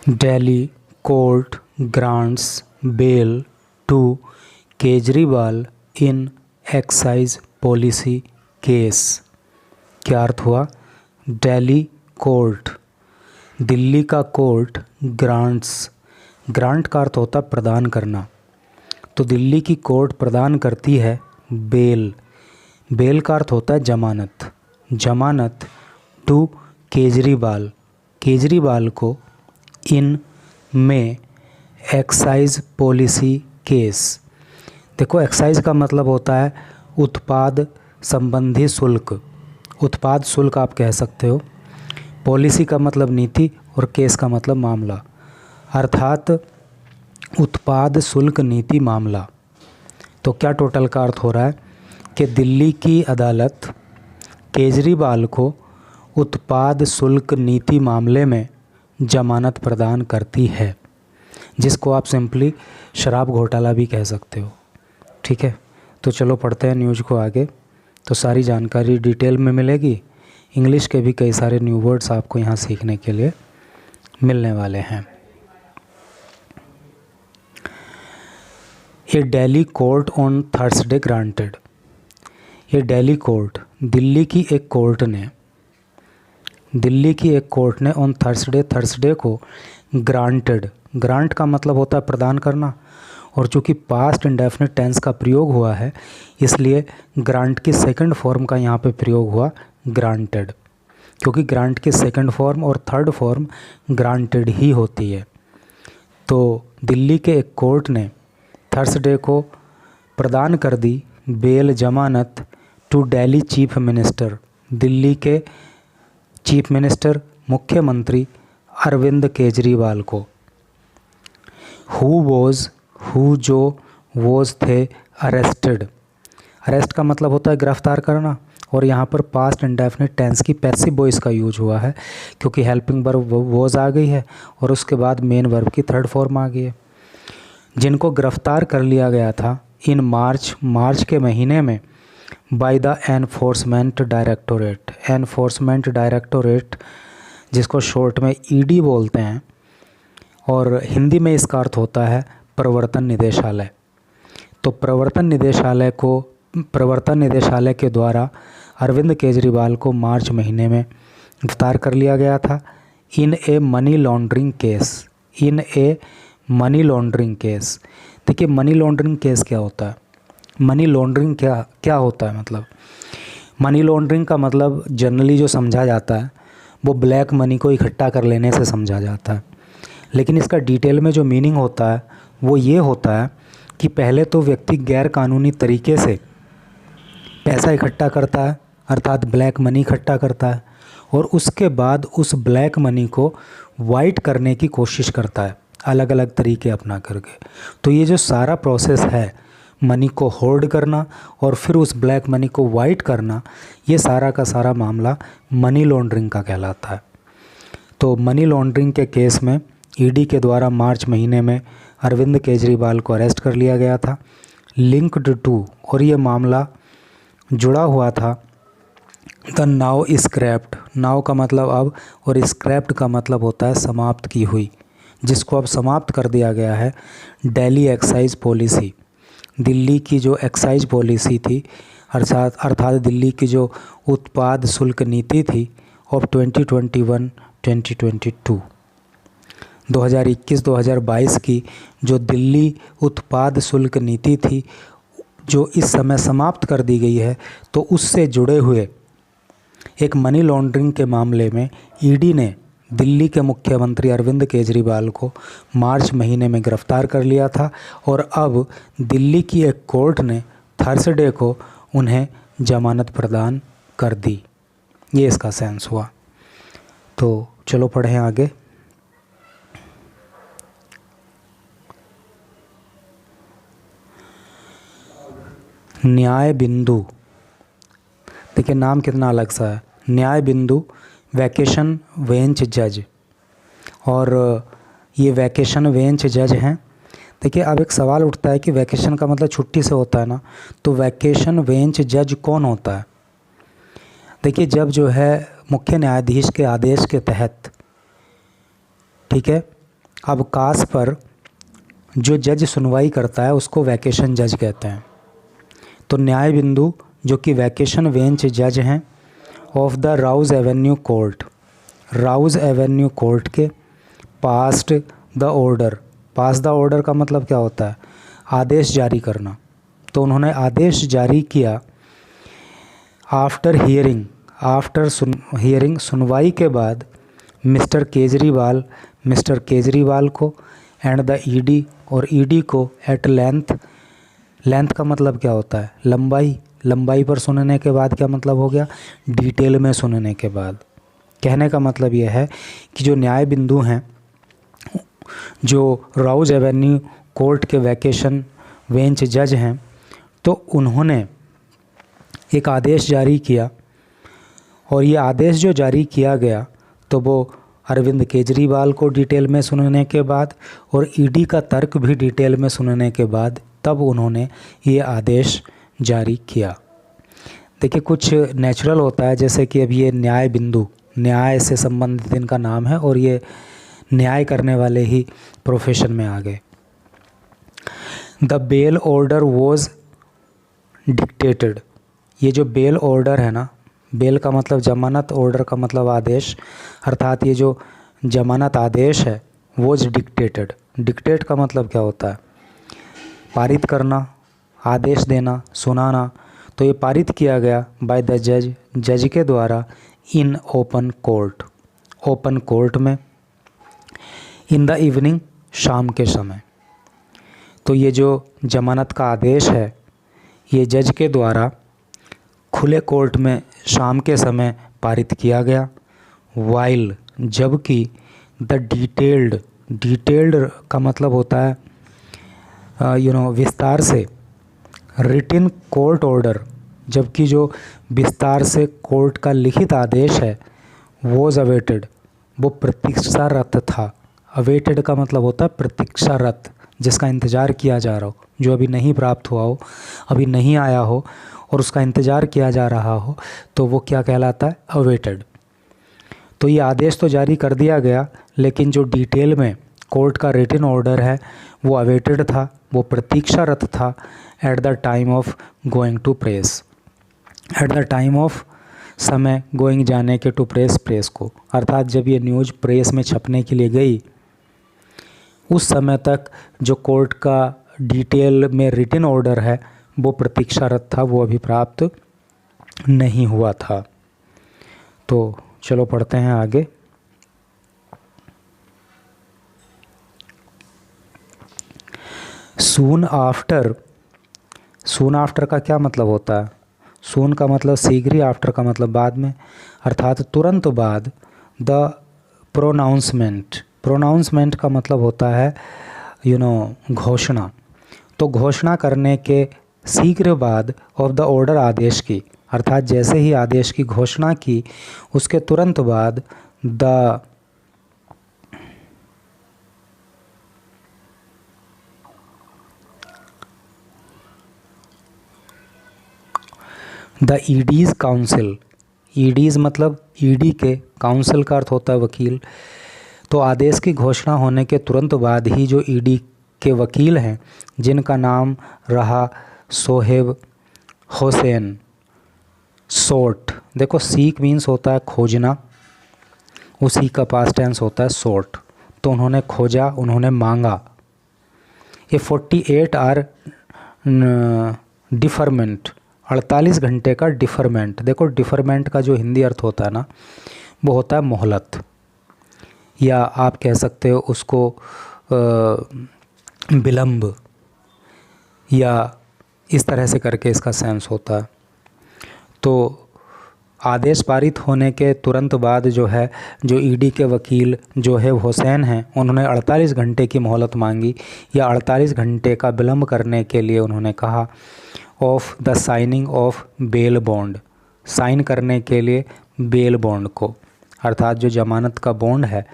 Delhi court grants bail to Kejriwal in excise policy case. क्या अर्थ हुआ? Delhi court, Delhi का court grants, grant का अर्थ होता है प्रदान करना, तो दिल्ली की कोर्ट प्रदान करती है बेल, बेल का अर्थ होता है जमानत, जमानत टू केजरीवाल, केजरीवाल को इन में एक्साइज पॉलिसी केस। देखो एक्साइज का मतलब होता है उत्पाद संबंधी शुल्क, उत्पाद शुल्क आप कह सकते हो, पॉलिसी का मतलब नीति और केस का मतलब मामला, अर्थात उत्पाद शुल्क नीति मामला। तो क्या टोटल का अर्थ हो रहा है कि दिल्ली की अदालत केजरीवाल को उत्पाद शुल्क नीति मामले में जमानत प्रदान करती है, जिसको आप सिंपली शराब घोटाला भी कह सकते हो। ठीक है, तो चलो पढ़ते हैं न्यूज़ को आगे। तो सारी जानकारी डिटेल में मिलेगी, इंग्लिश के भी कई सारे न्यू वर्ड्स आपको यहाँ सीखने के लिए मिलने वाले हैं। A Delhi court on Thursday granted, ये दिल्ली कोर्ट, दिल्ली की एक कोर्ट ने, दिल्ली की एक कोर्ट ने ऑन थर्सडे, थर्सडे को ग्रांटेड, ग्रांट का मतलब होता है प्रदान करना, और चूँकि पास्ट इंडेफिनिट टेंस का प्रयोग हुआ है इसलिए ग्रांट की सेकंड फॉर्म का यहाँ पे प्रयोग हुआ ग्रांटेड, क्योंकि ग्रांट की सेकंड फॉर्म और थर्ड फॉर्म ग्रांटेड ही होती है। तो दिल्ली के एक कोर्ट ने थर्सडे को प्रदान कर दी बेल, जमानत to Delhi chief minister, Delhi के चीफ मिनिस्टर मुख्यमंत्री अरविंद केजरीवाल को। हु जो वॉज थे अरेस्टेड, अरेस्ट का मतलब होता है गिरफ्तार करना, और यहाँ पर पास्ट इंडेफिनिट टेंस की पैसिव वॉइस का यूज हुआ है क्योंकि हेल्पिंग वर्ब वॉज आ गई है और उसके बाद मेन वर्ब की थर्ड फॉर्म आ गई है। जिनको गिरफ्तार कर लिया गया था इन मार्च, मार्च के महीने में by the enforcement directorate, enforcement directorate जिसको शॉर्ट में ईडी बोलते हैं, और हिंदी में इसका अर्थ होता है प्रवर्तन निदेशालय। तो प्रवर्तन निदेशालय के द्वारा अरविंद केजरीवाल को मार्च महीने में गिरफ्तार कर लिया गया था इन a money laundering case, in a money laundering case. देखिए मनी लॉन्ड्रिंग केस क्या होता है, मनी लॉन्ड्रिंग क्या होता है, मतलब मनी लॉन्ड्रिंग का मतलब जनरली जो समझा जाता है वो ब्लैक मनी को इकट्ठा कर लेने से समझा जाता है, लेकिन इसका डिटेल में जो मीनिंग होता है वो ये होता है कि पहले तो व्यक्ति गैर कानूनी तरीके से पैसा इकट्ठा करता है, अर्थात ब्लैक मनी इकट्ठा करता है, और उसके बाद उस ब्लैक मनी को वाइट करने की कोशिश करता है अलग अलग तरीके अपना करके। तो ये जो सारा प्रोसेस है मनी को होल्ड करना और फिर उस ब्लैक मनी को वाइट करना, ये सारा का सारा मामला मनी लॉन्ड्रिंग का कहलाता है। तो मनी लॉन्ड्रिंग के केस में ईडी के द्वारा मार्च महीने में अरविंद केजरीवाल को अरेस्ट कर लिया गया था, लिंक्ड टू, और ये मामला जुड़ा हुआ था द नाउ स्क्रैप्ड, नाउ का मतलब अब और स्क्रैप्ड का मतलब होता है समाप्त की हुई, जिसको अब समाप्त कर दिया गया है दिल्ली एक्साइज पॉलिसी, दिल्ली की जो एक्साइज पॉलिसी थी अर्थात दिल्ली की जो उत्पाद शुल्क नीति थी ऑफ 2021-2022, 2021-2022 की जो दिल्ली उत्पाद शुल्क नीति थी जो इस समय समाप्त कर दी गई है, तो उससे जुड़े हुए एक मनी लॉन्ड्रिंग के मामले में ईडी ने दिल्ली के मुख्यमंत्री अरविंद केजरीवाल को मार्च महीने में गिरफ्तार कर लिया था, और अब दिल्ली की एक कोर्ट ने थर्सडे को उन्हें जमानत प्रदान कर दी। ये इसका सेंस हुआ। तो चलो पढ़ें आगे। न्याय बिंदु, देखिए नाम कितना अलग सा है, न्याय बिंदु वैकेशन बेंच जज, और ये वैकेशन बेंच जज हैं। देखिए अब एक सवाल उठता है कि वैकेशन का मतलब छुट्टी से होता है ना, तो वैकेशन बेंच जज कौन होता है? देखिए जब जो है मुख्य न्यायाधीश के आदेश के तहत, ठीक है, अवकाश पर जो जज सुनवाई करता है उसको वैकेशन जज कहते हैं। तो न्याय बिंदु जो कि वैकेशन बेंच जज हैं of the Rouse Avenue court, Rouse Avenue court के passed the order. Pass the order का मतलब क्या होता है? आदेश जारी करना। तो उन्होंने आदेश जारी किया आफ्टर हियरिंग, हियरिंग सुनवाई के बाद मिस्टर केजरीवाल को एंड द ईडी और ईडी को एट लेंथ। लेंथ का मतलब क्या होता है? लंबाई। लंबाई पर सुनने के बाद क्या मतलब हो गया? डिटेल में सुनने के बाद। कहने का मतलब यह है कि जो न्याय बिंदु हैं, जो राउज एवेन्यू कोर्ट के वैकेशन बेंच जज हैं, तो उन्होंने एक आदेश जारी किया और ये आदेश जो जारी किया गया तो वो अरविंद केजरीवाल को डिटेल में सुनने के बाद और ईडी का तर्क भी डिटेल में सुनने के बाद तब उन्होंने ये आदेश जारी किया। देखिए, कुछ नेचुरल होता है, जैसे कि अभी ये न्याय बिंदु, न्याय से संबंधित इनका नाम है और ये न्याय करने वाले ही प्रोफेशन में आ गए। The bail order was dictated. ये जो बेल ऑर्डर है ना, बेल का मतलब जमानत, ऑर्डर का मतलब आदेश, अर्थात ये जो जमानत आदेश है वॉज डिक्टेटेड। डिक्टेट का मतलब क्या होता है? पारित करना, आदेश देना, सुनाना। तो ये पारित किया गया बाय द जज, जज के द्वारा, in open court, open court में, इन द इवनिंग, शाम के समय। तो ये जो जमानत का आदेश है ये जज के द्वारा खुले कोर्ट में शाम के समय पारित किया गया। वाइल, जबकि द डिटेल्ड, डिटेल्ड का मतलब होता है विस्तार से, रिटन कोर्ट ऑर्डर, जबकि जो विस्तार से कोर्ट का लिखित आदेश है वॉज अवेटेड, वो प्रतीक्षारत था। अवेटेड का मतलब होता है प्रतीक्षारत, जिसका इंतज़ार किया जा रहा हो, जो अभी नहीं प्राप्त हुआ हो, अभी नहीं आया हो और उसका इंतज़ार किया जा रहा हो, तो वो क्या कहलाता है? अवेटेड। तो ये आदेश तो जारी कर दिया गया, लेकिन जो डिटेल में कोर्ट का रिटन ऑर्डर है वो अवेटेड था, वो प्रतीक्षारत था at the time of going to press, at the time of समय गोइंग जाने के टू प्रेस, प्रेस को, अर्थात जब ये न्यूज़ प्रेस में छपने के लिए गई उस समय तक जो कोर्ट का डिटेल में रिटन ऑर्डर है वो प्रतीक्षारत था, वो अभी प्राप्त नहीं हुआ था। तो चलो पढ़ते हैं आगे। सून आफ्टर, सून आफ्टर का क्या मतलब होता है? सून का मतलब शीघ्र ही, आफ्टर का मतलब बाद में, अर्थात तुरंत बाद। द प्रोनाउंसमेंट, प्रोनाउंसमेंट का मतलब होता है घोषणा। तो घोषणा करने के शीघ्र बाद ऑफ द ऑर्डर, आदेश की, अर्थात जैसे ही आदेश की घोषणा की उसके तुरंत बाद द ईडीज़ काउंसिल, ईडीज़ मतलब ईडी के, काउंसिल का अर्थ होता है वकील। तो आदेश की घोषणा होने के तुरंत बाद ही जो ईडी के वकील हैं, जिनका नाम रहा सोहेब हुसैन, सोट, देखो सीक मीन्स होता है खोजना, उसी का पास्ट टेंस होता है सोट। तो उन्होंने खोजा, उन्होंने मांगा। ये 48 आवर डिफरमेंट, 48 घंटे का डिफरमेंट। देखो डिफरमेंट का जो हिंदी अर्थ होता है ना, वो होता है मोहलत, या आप कह सकते हो उसको विलंब, या इस तरह से करके इसका सेंस होता है। तो आदेश पारित होने के तुरंत बाद जो है, जो ईडी के वकील जो है हुसैन हैं, उन्होंने 48 घंटे की मोहलत मांगी, या 48 घंटे का विलंब करने के लिए उन्होंने कहा of the signing of bail bond, sign करने के लिए बेल बॉन्ड को, अर्थात जो जमानत का बॉन्ड है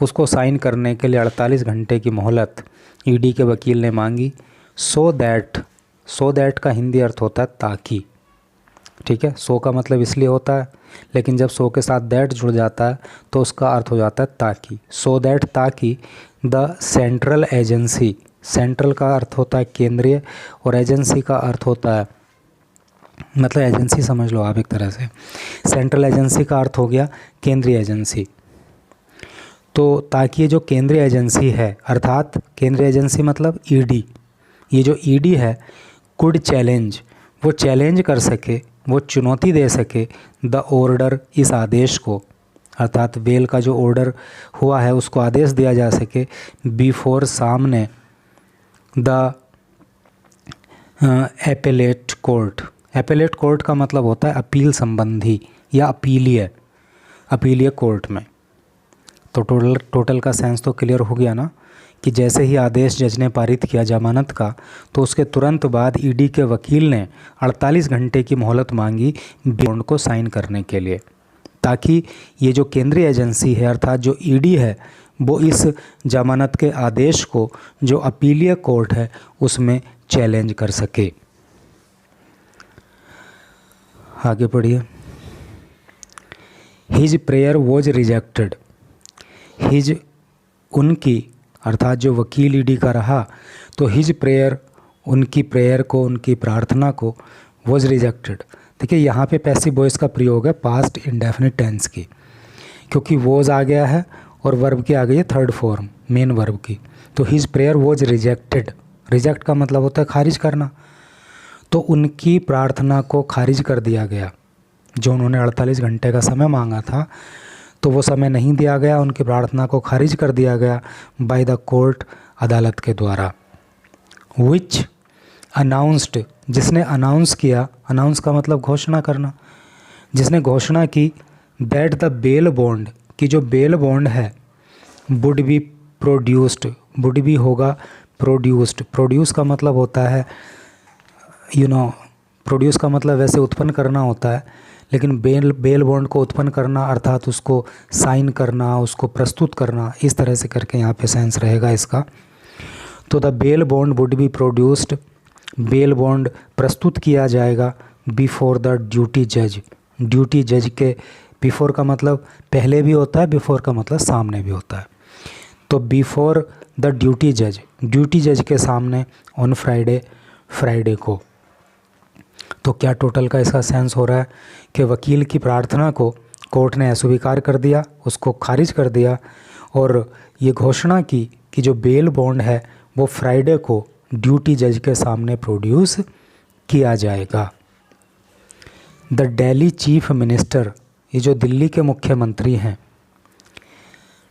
उसको साइन करने के लिए 48 घंटे की मोहलत ईडी के वकील ने मांगी। सो दैट, सो दैट का हिंदी अर्थ होता है ताकि, ठीक है, सो का मतलब इसलिए होता है, लेकिन जब सो के साथ दैट जुड़ जाता है तो उसका अर्थ हो जाता है ताकि। सो दैट, ताकि द सेंट्रल एजेंसी, सेंट्रल का अर्थ होता है केंद्रीय और एजेंसी का अर्थ होता है, मतलब एजेंसी समझ लो आप एक तरह से। सेंट्रल एजेंसी का अर्थ हो गया केंद्रीय एजेंसी। तो ताकि ये जो केंद्रीय एजेंसी है, अर्थात केंद्रीय एजेंसी मतलब ईडी, ये जो ईडी है, कुड चैलेंज, वो चैलेंज कर सके, वो चुनौती दे सके द ऑर्डर, इस आदेश को, अर्थात बेल का जो ऑर्डर हुआ है उसको आदेश दिया जा सके, बिफोर, सामने, the appellate court. Appellate court का मतलब होता है अपील संबंधी या अपीलीय कोर्ट में। तो टोटल का सेंस तो क्लियर हो गया ना, कि जैसे ही आदेश जज ने पारित किया जमानत का, तो उसके तुरंत बाद ईडी के वकील ने 48 घंटे की मोहलत मांगी बॉन्ड को साइन करने के लिए, ताकि ये जो केंद्रीय एजेंसी है अर्थात जो ईडी है, वो इस जमानत के आदेश को जो अपीलीय कोर्ट है उसमें चैलेंज कर सके। आगे पढ़िए। His prayer was rejected. His, उनकी, अर्थात जो वकील ईडी का रहा, तो हिज प्रेयर, उनकी प्रेयर को, उनकी प्रार्थना को, वॉज रिजेक्टेड। देखिए यहाँ पे पैसिव वॉइस का प्रयोग है पास्ट इंडेफिनिट टेंस की, क्योंकि वॉज आ गया है और वर्ब की आ गई है थर्ड फॉर्म मेन वर्ब की। तो his prayer was rejected, reject का मतलब होता है खारिज करना। तो उनकी प्रार्थना को खारिज कर दिया गया, जो उन्होंने 48 घंटे का समय मांगा था, तो वो समय नहीं दिया गया, उनकी प्रार्थना को खारिज कर दिया गया बाय द कोर्ट, अदालत के द्वारा। विच अनाउंस्ड, जिसने अनाउंस किया, अनाउंस का मतलब घोषणा करना, जिसने घोषणा की, दैट द बेल बॉन्ड, कि जो बेल बॉन्ड है, would be produced, would be होगा प्रोड्यूस्ड, प्रोड्यूस का मतलब होता है प्रोड्यूस का मतलब वैसे उत्पन्न करना होता है, लेकिन बेल बॉन्ड को उत्पन्न करना अर्थात उसको साइन करना, उसको प्रस्तुत करना, इस तरह से करके यहाँ पे सेंस रहेगा इसका। तो the bail bond would be produced, bail bond प्रस्तुत किया जाएगा बिफोर द ड्यूटी जज, ड्यूटी जज के, बिफोर का मतलब पहले भी होता है, बिफोर का मतलब सामने भी होता है। तो बिफोर द ड्यूटी जज, ड्यूटी जज के सामने, ऑन फ्राइडे, फ्राइडे को। तो क्या टोटल का इसका सेंस हो रहा है कि वकील की प्रार्थना को कोर्ट ने अस्वीकार कर दिया, उसको खारिज कर दिया, और ये घोषणा की कि जो बेल बॉन्ड है वो फ्राइडे को ड्यूटी जज के सामने प्रोड्यूस किया जाएगा। द दिल्ली चीफ मिनिस्टर, ये जो दिल्ली के मुख्यमंत्री हैं,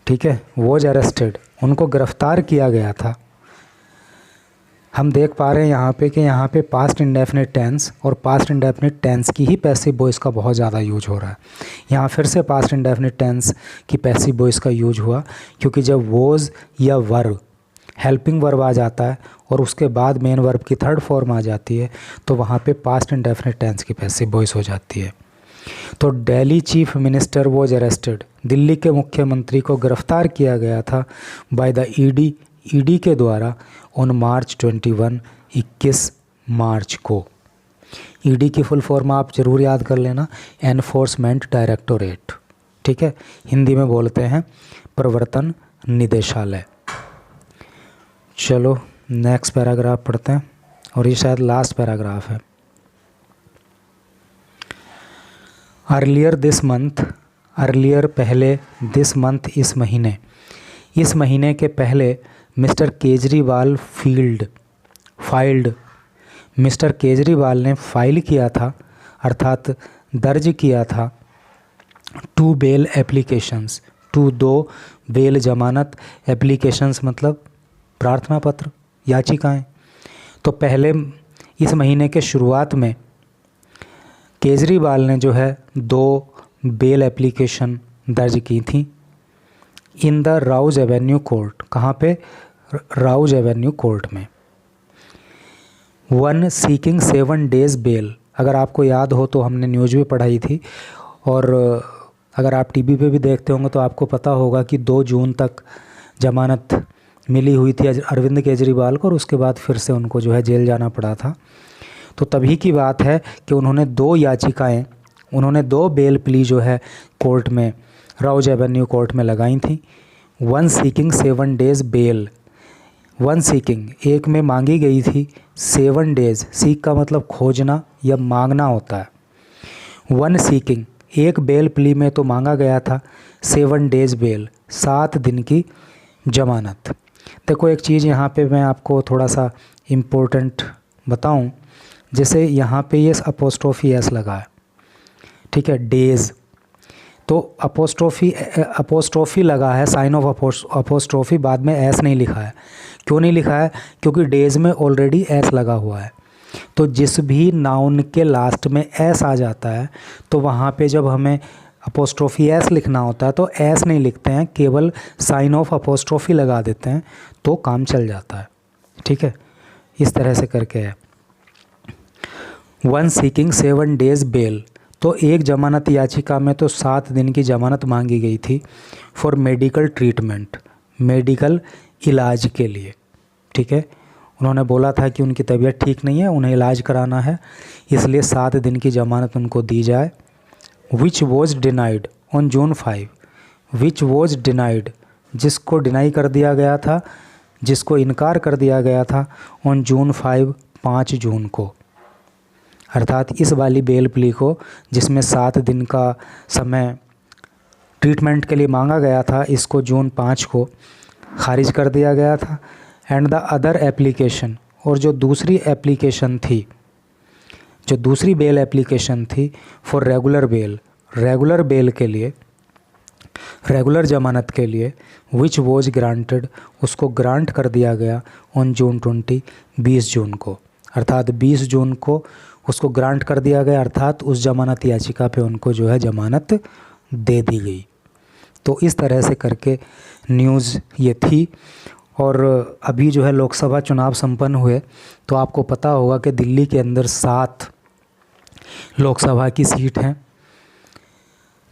ठीक है, वॉज अरेस्टेड, उनको गिरफ्तार किया गया था। हम देख पा रहे हैं यहाँ पे कि यहाँ पे पास्ट इंडेफिनिट टेंस और पास्ट इंडेफिनिट टेंस की ही पैसिव वॉइस का बहुत ज़्यादा यूज हो रहा है। यहाँ फिर से पास्ट इंडेफिनिट टेंस की पैसिव वॉइस का यूज हुआ, क्योंकि जब वॉज या वर्ब, हेल्पिंग वर्ब आ जाता है और उसके बाद मेन वर्ब की थर्ड फॉर्म आ जाती है, तो वहाँ पे पास्ट इंडेफिनिट टेंस की पैसिव वॉइस हो जाती है। तो Delhi chief minister was arrested, Delhi के मुख्यमंत्री को गिरफ्तार किया गया था बाय द ईडी के द्वारा ऑन मार्च 21, 21 मार्च को। ईडी की फुल फॉर्म आप ज़रूर याद कर लेना, एनफोर्समेंट डायरेक्टोरेट, ठीक है, हिंदी में बोलते हैं प्रवर्तन निदेशालय। चलो नेक्स्ट पैराग्राफ पढ़ते हैं, और ये शायद लास्ट पैराग्राफ है। अर्लियर दिस मंथ, अर्लियर पहले, दिस मंथ इस महीने के पहले, mister Kejriwal filed, mister Kejriwal ने फाइल किया था, अर्थात दर्ज किया था, 2 बेल एप्लीकेशंस, 2 बेल जमानत, एप्लीकेशंस मतलब प्रार्थना पत्र, याचिकाएं। तो पहले इस महीने के शुरुआत में केजरीवाल ने जो है 2 बेल एप्लीकेशन दर्ज की थी in the Rouse Avenue court. कहाँ पे? राउज एवेन्यू कोर्ट में। 1 सीकिंग 7 डेज़ बेल। अगर आपको याद हो तो हमने न्यूज़ भी पढ़ाई थी, और अगर आप टीवी पे भी देखते होंगे तो आपको पता होगा कि 2 जून तक जमानत मिली हुई थी अरविंद केजरीवाल को, और उसके बाद फिर से उनको जो है जेल जाना पड़ा था। तो तभी की बात है कि उन्होंने दो बेल प्ली जो है कोर्ट में, राउज एवेन्यू कोर्ट में लगाई थी। One seeking 7 days bail, one seeking एक में मांगी गई थी 7 डेज़, सीक का मतलब खोजना या मांगना होता है। वन सीकिंग एक बेल प्ली में तो मांगा गया था 7 डेज़ बेल, 7 दिन की जमानत। देखो एक चीज़ यहाँ पे मैं आपको थोड़ा सा इम्पोर्टेंट बताऊँ, जैसे यहाँ पे ये अपोस्ट्रोफी एस लगा है, ठीक है, डेज़, तो अपोस्ट्रोफी लगा है, साइन ऑफ अपोस्ट्रोफी, बाद में एस नहीं लिखा है। क्यों नहीं लिखा है? क्योंकि डेज़ में ऑलरेडी एस लगा हुआ है। तो जिस भी नाउन के लास्ट में एस आ जाता है तो वहाँ पे जब हमें अपोस्ट्रोफी एस लिखना होता है तो एस नहीं लिखते हैं, केवल साइन ऑफ अपोस्ट्रोफी लगा देते हैं तो काम चल जाता है, ठीक है। इस तरह से करके है। वन सीकिंग 7 डेज़ बेल, तो एक जमानत याचिका में तो 7 दिन की जमानत मांगी गई थी फॉर मेडिकल ट्रीटमेंट, मेडिकल इलाज के लिए, ठीक है। उन्होंने बोला था कि उनकी तबीयत ठीक नहीं है, उन्हें इलाज कराना है, इसलिए 7 दिन की ज़मानत उनको दी जाए। Which was denied on June 5, which was denied जिसको डिनाई कर दिया गया था, जिसको इनकार कर दिया गया था, ऑन जून 5 5 जून को, अर्थात इस वाली बेल प्ली को जिसमें 7 दिन का समय ट्रीटमेंट के लिए मांगा गया था, इसको जून 5 को खारिज कर दिया गया था। एंड द अदर एप्लीकेशन, और जो दूसरी एप्लीकेशन थी, जो दूसरी बेल एप्लीकेशन थी for regular bell, regular bell के लिए, रेगुलर जमानत के लिए, विच वॉज ग्रांटेड उसको ग्रांट कर दिया गया ऑन जून 20 20 जून को, अर्थात 20 जून को उसको ग्रांट कर दिया गया, अर्थात उस जमानत याचिका पे उनको जो है जमानत दे दी गई। तो इस तरह से करके न्यूज़ ये थी। और अभी जो है लोकसभा चुनाव संपन्न हुए तो आपको पता होगा कि दिल्ली के अंदर 7 लोकसभा की सीट हैं।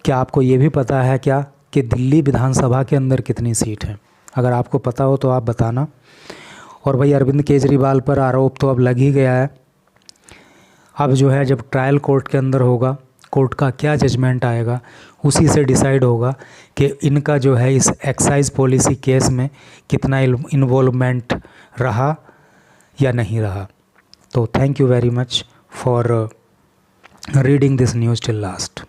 क्या आपको ये भी पता है क्या कि दिल्ली विधानसभा के अंदर कितनी सीट हैं? अगर आपको पता हो तो आप बताना। और भाई अरविंद केजरीवाल पर आरोप तो अब लग ही गया है। अब जो है जब ट्रायल कोर्ट के अंदर होगा, कोर्ट का क्या जजमेंट आएगा उसी से डिसाइड होगा कि इनका जो है इस एक्साइज पॉलिसी केस में कितना इन्वॉल्वमेंट रहा या नहीं रहा। तो thank you very much for reading this news till last.